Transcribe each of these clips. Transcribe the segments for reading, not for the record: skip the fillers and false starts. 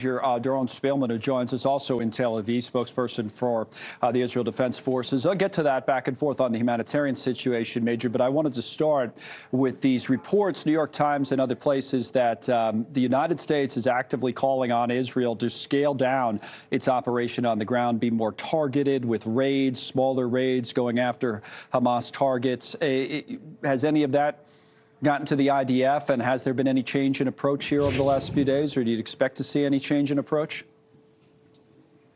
Doron Spelman, who joins us also in Tel Aviv, spokesperson for the Israel Defense Forces. I'll get to that back and forth on the humanitarian situation, Major, but I wanted to start with these reports, New York Times and other places, that the United States is actively calling on Israel to scale down its operation on the ground, be more targeted with raids, smaller raids going after Hamas targets. Has any of that gotten to the IDF, and has there been any change in approach here over the last few days, or do you expect to see any change in approach?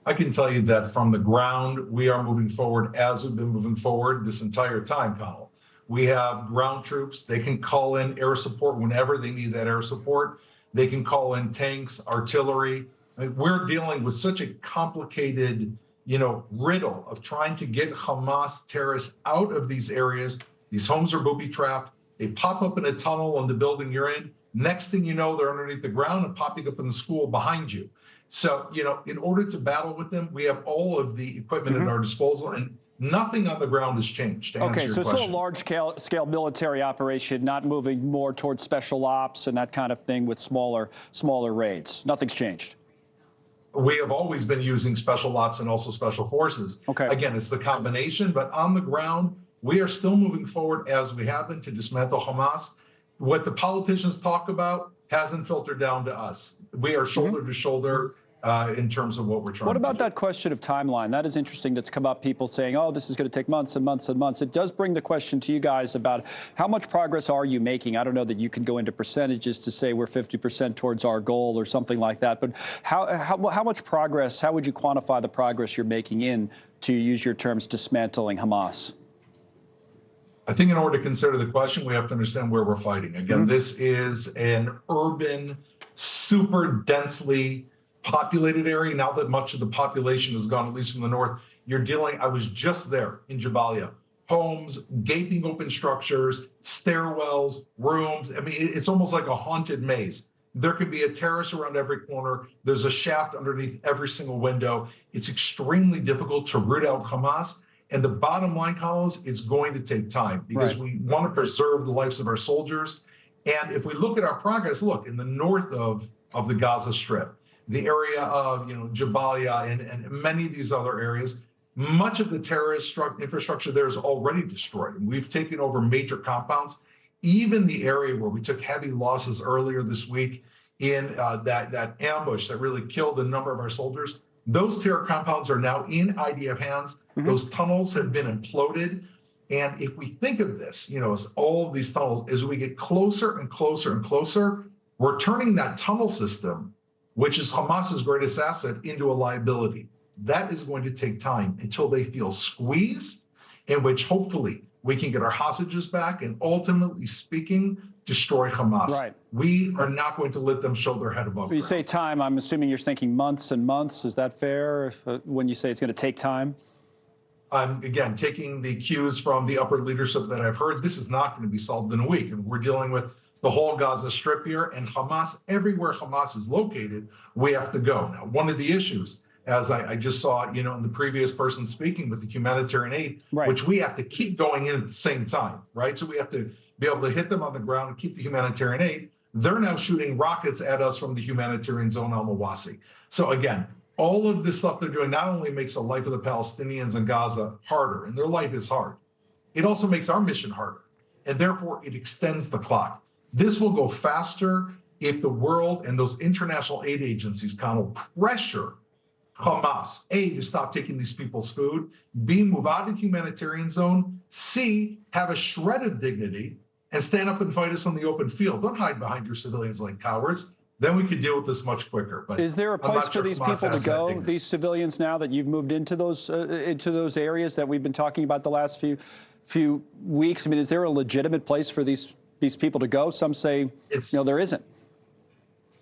I can tell you that from the ground, we are moving forward as we've been moving forward this entire time, Connell. We have ground troops. They can call in air support whenever they need that air support. They can call in tanks, artillery. I mean, we're dealing with such a complicated, riddle of trying to get Hamas terrorists out of these areas. These homes are booby-trapped. They pop up in a tunnel on the building you're in. Next thing you know, they're underneath the ground and popping up in the school behind you. So, in order to battle with them, we have all of the equipment at our disposal, and nothing on the ground has changed, to answer your question. So it's still a large-scale military operation, not moving more towards special ops and that kind of thing with smaller raids. Nothing's changed. We have always been using special ops and also special forces. Okay. Again, it's the combination, but on the ground, we are still moving forward as we have been to dismantle Hamas. What the politicians talk about hasn't filtered down to us. We are shoulder to shoulder in terms of what we're trying to do. What about that question of timeline? That is interesting. That's come up, people saying, oh, this is going to take months and months and months. It does bring the question to you guys about how much progress are you making? I don't know that you can go into percentages to say we're 50% towards our goal or something like that, but how much progress, how would you quantify the progress you're making in, to use your terms, dismantling Hamas? I think in order to consider the question, we have to understand where we're fighting. Again, this is an urban, super densely populated area. Now that much of the population has gone, at least from the north, I was just there in Jabalia. Homes, gaping open structures, stairwells, rooms. I mean, it's almost like a haunted maze. There could be a terrace around every corner. There's a shaft underneath every single window. It's extremely difficult to root out Hamas. And the bottom line, Collins, it's going to take time because we want to preserve the lives of our soldiers. And if we look at our progress, look, in the north of the Gaza Strip, the area of Jabalia and many of these other areas, much of the terrorist infrastructure there is already destroyed. And we've taken over major compounds. Even the area where we took heavy losses earlier this week in that ambush that really killed a number of our soldiers, those terror compounds are now in IDF hands. Those tunnels have been imploded. And if we think of this, as all of these tunnels, as we get closer and closer and closer, we're turning that tunnel system, which is Hamas's greatest asset, into a liability. That is going to take time until they feel squeezed, in which hopefully we can get our hostages back and, ultimately speaking, destroy Hamas. Right. We are not going to let them show their head above ground. When you say time, I'm assuming you're thinking months and months. Is that fair when you say it's going to take time? I'm, again, taking the cues from the upper leadership that I've heard. This is not going to be solved in a week. And we're dealing with the whole Gaza Strip here, and Hamas, everywhere Hamas is located, we have to go. Now, one of the issues, as I just saw, in the previous person speaking with the humanitarian aid, which we have to keep going in at the same time, right? So we have to be able to hit them on the ground and keep the humanitarian aid. They're now shooting rockets at us from the humanitarian zone al-Mawasi. So again, all of this stuff they're doing not only makes the life of the Palestinians in Gaza harder, and their life is hard, it also makes our mission harder. And therefore, it extends the clock. This will go faster if the world and those international aid agencies kind of pressure Hamas, A, to stop taking these people's food, B, move out of the humanitarian zone, C, have a shred of dignity and stand up and fight us on the open field. Don't hide behind your civilians like cowards. Then we could deal with this much quicker. But is there a place for these people to go, these civilians, now that you've moved into those areas that we've been talking about the last few weeks? I mean, is there a legitimate place for these people to go? Some say, there isn't.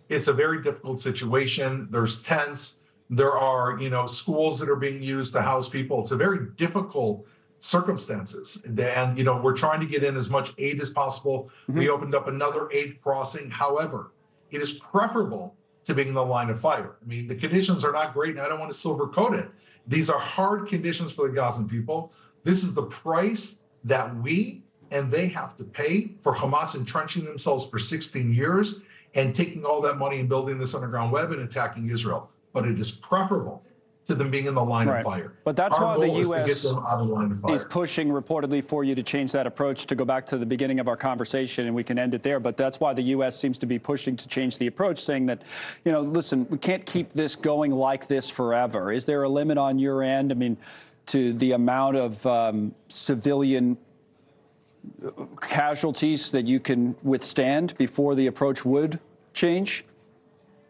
It's a very difficult situation. There's tents. There are, schools that are being used to house people. It's a very difficult circumstances. And, we're trying to get in as much aid as possible. We opened up another aid crossing. However, it is preferable to being in the line of fire. I mean, the conditions are not great, and I don't want to sugarcoat it. These are hard conditions for the Gazan people. This is the price that we and they have to pay for Hamas entrenching themselves for 16 years. and taking all that money and building this underground web and attacking Israel. But it is preferable to them being in the line of fire. But that's Our why the goal is to U.S. get them out of the line of fire. is pushing reportedly for you to change that approach, to go back to the beginning of our conversation, and we can end it there. But that's why the U.S. seems to be pushing to change the approach, saying that, you know, listen, we can't keep this going like this forever. Is there a limit on your end? I mean, to the amount of civilian casualties that you can withstand before the approach would change?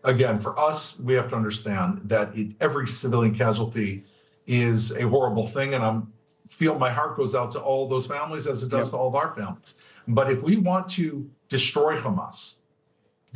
Again, for us, we have to understand that every civilian casualty is a horrible thing, and I feel my heart goes out to all those families as it does to all of our families. But if we want to destroy Hamas,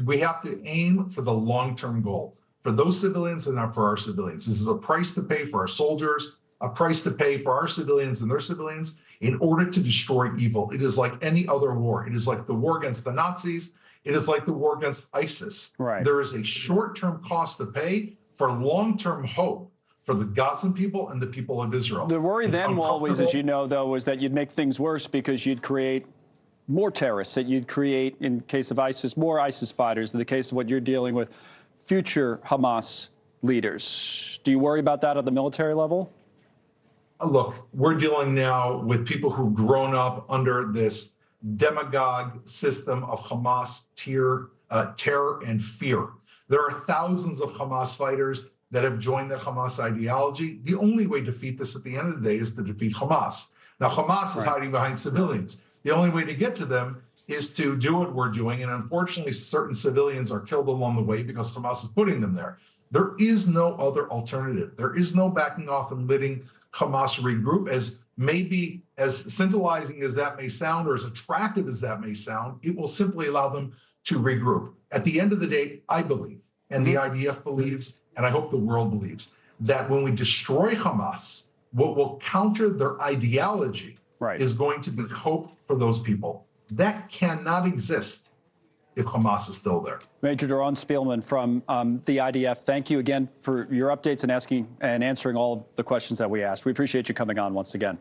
we have to aim for the long-term goal for those civilians and not for our civilians. This is a price to pay for our soldiers, a price to pay for our civilians and their civilians in order to destroy evil. It is like any other war. It is like the war against the Nazis. It is like the war against ISIS. There is a short-term cost to pay for long-term hope for the Gazan people and the people of Israel. The worry then always, as you know, though, was that you'd make things worse because you'd create more terrorists, that you'd create, in case of ISIS, more ISIS fighters. In the case of what you're dealing with, future Hamas leaders. Do you worry about that at the military level? Look, we're dealing now with people who've grown up under this demagogue system of Hamas terror and fear. There are thousands of Hamas fighters that have joined the Hamas ideology. The only way to defeat this at the end of the day is to defeat Hamas. Now, Hamas is hiding behind civilians. The only way to get to them is to do what we're doing. And unfortunately, certain civilians are killed along the way because Hamas is putting them there. There is no other alternative. There is no backing off and letting Hamas regroup. As maybe as scintillating as that may sound, or as attractive as that may sound, it will simply allow them to regroup. At the end of the day, I believe, and the IDF believes, and I hope the world believes, that when we destroy Hamas, what will counter their ideology is going to be hope for those people. That cannot exist if Hamas is still there. Major Doron Spielman from the IDF, thank you again for your updates and answering all of the questions that we asked. We appreciate you coming on once again.